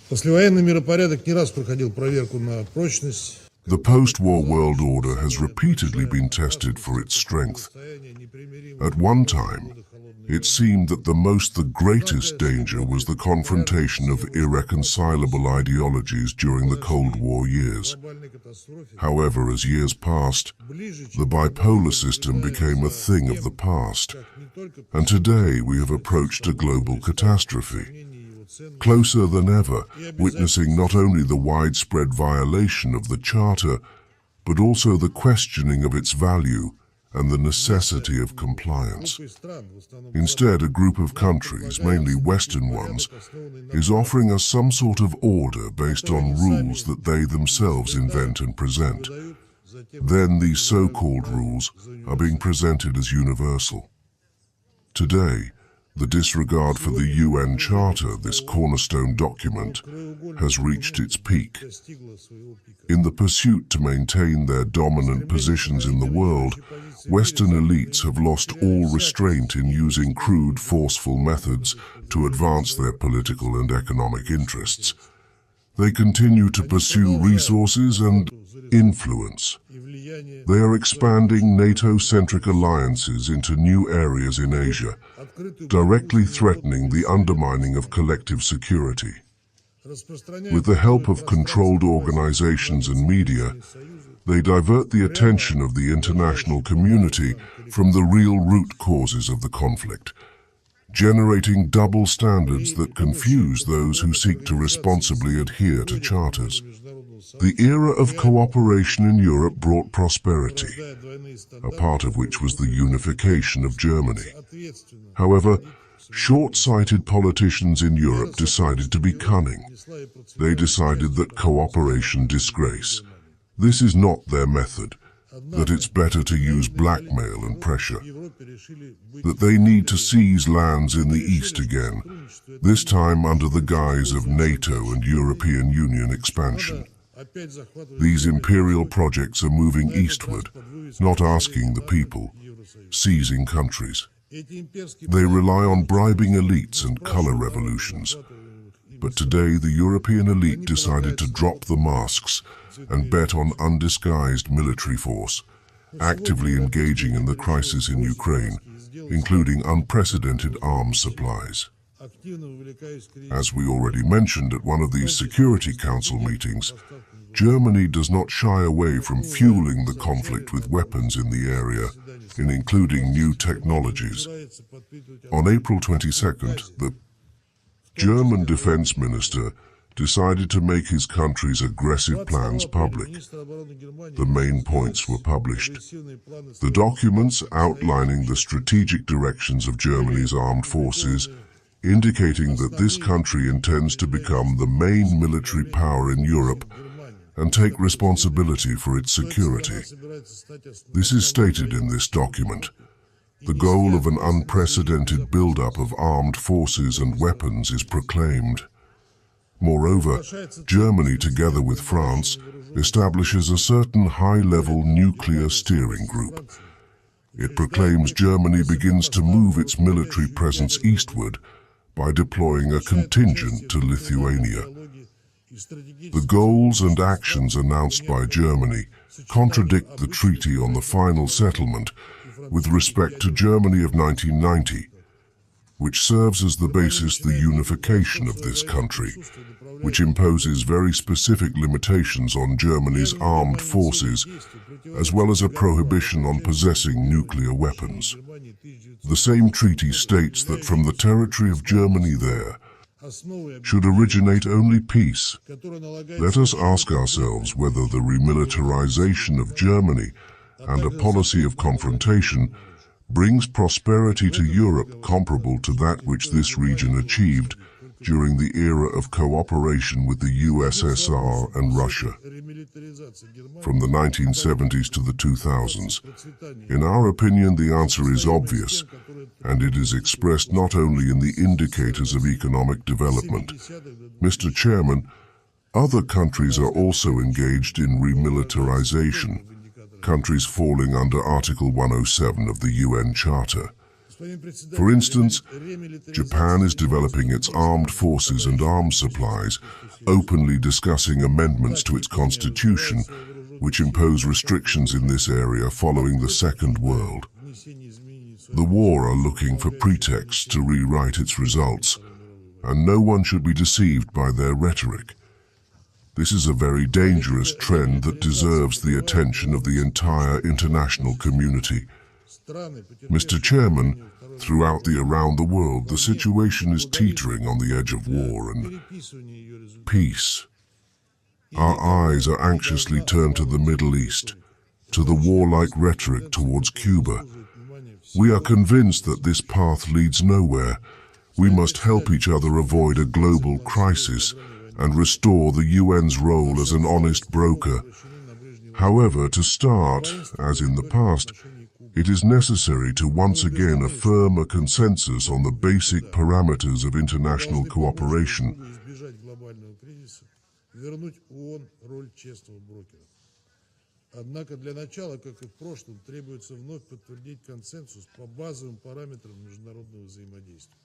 Послевоенный миропорядок не раз проходил проверку на прочность. The post-war world order has repeatedly been tested for its strength. At one time, it seemed that the greatest danger was the confrontation of irreconcilable ideologies during the Cold War years. However, as years passed, the bipolar system became a thing of the past, and today we have approached a global catastrophe. Closer than ever, witnessing not only the widespread violation of the Charter, but also the questioning of its value and the necessity of compliance. Instead, a group of countries, mainly Western ones, is offering us some sort of order based on rules that they themselves invent and present. Then these so-called rules are being presented as universal. Today, the disregard for the UN Charter, this cornerstone document, has reached its peak. In the pursuit to maintain their dominant positions in the world, Western elites have lost all restraint in using crude, forceful methods to advance their political and economic interests. They continue to pursue resources and influence. They are expanding NATO-centric alliances into new areas in Asia, directly threatening the undermining of collective security. With the help of controlled organizations and media, they divert the attention of the international community from the real root causes of the conflict, generating double standards that confuse those who seek to responsibly adhere to charters. The era of cooperation in Europe brought prosperity, a part of which was the unification of Germany. However, short-sighted politicians in Europe decided to be cunning. They decided that cooperation disgrace. This is not their method, that it's better to use blackmail and pressure, that they need to seize lands in the East again, this time under the guise of NATO and European Union expansion. These imperial projects are moving eastward, not asking the people, seizing countries. They rely on bribing elites and color revolutions. But today the European elite decided to drop the masks and bet on undisguised military force, actively engaging in the crisis in Ukraine, including unprecedented arms supplies. As we already mentioned at one of these Security Council meetings, Germany does not shy away from fueling the conflict with weapons in the area, in including new technologies. On April 22nd, the German defense minister decided to make his country's aggressive plans public. The main points were published. The documents outlining the strategic directions of Germany's armed forces, indicating that this country intends to become the main military power in Europe and take responsibility for its security. This is stated in this document. The goal of an unprecedented build-up of armed forces and weapons is proclaimed. Moreover, Germany, together with France, establishes a certain high-level nuclear steering group. It proclaims Germany begins to move its military presence eastward by deploying a contingent to Lithuania. The goals and actions announced by Germany contradict the treaty on the final settlement with respect to Germany of 1990, which serves as the basis the unification of this country, which imposes very specific limitations on Germany's armed forces, as well as a prohibition on possessing nuclear weapons. The same treaty states that from the territory of Germany there should originate only peace. Let us ask ourselves whether the remilitarization of Germany and a policy of confrontation brings prosperity to Europe comparable to that which this region achieved during the era of cooperation with the USSR and Russia. From the 1970s to the 2000s, in our opinion, the answer is obvious, and it is expressed not only in the indicators of economic development. Mr. Chairman, other countries are also engaged in remilitarization, countries falling under Article 107 of the UN Charter. For instance, Japan is developing its armed forces and arms supplies, openly discussing amendments to its constitution, which impose restrictions in this area following the Second World. The war are looking for pretexts to rewrite its results, and no one should be deceived by their rhetoric. This is a very dangerous trend that deserves the attention of the entire international community. Mr. Chairman, throughout around the world, the situation is teetering on the edge of war and peace. Our eyes are anxiously turned to the Middle East, to the warlike rhetoric towards Cuba. We are convinced that this path leads nowhere. We must help each other avoid a global crisis and restore the UN's role as an honest broker. However, to start, as in the past, it is necessary to once again affirm a consensus on the basic parameters of international cooperation. Однако для начала, как и в прошлом, требуется вновь подтвердить консенсус по базовым параметрам международного взаимодействия.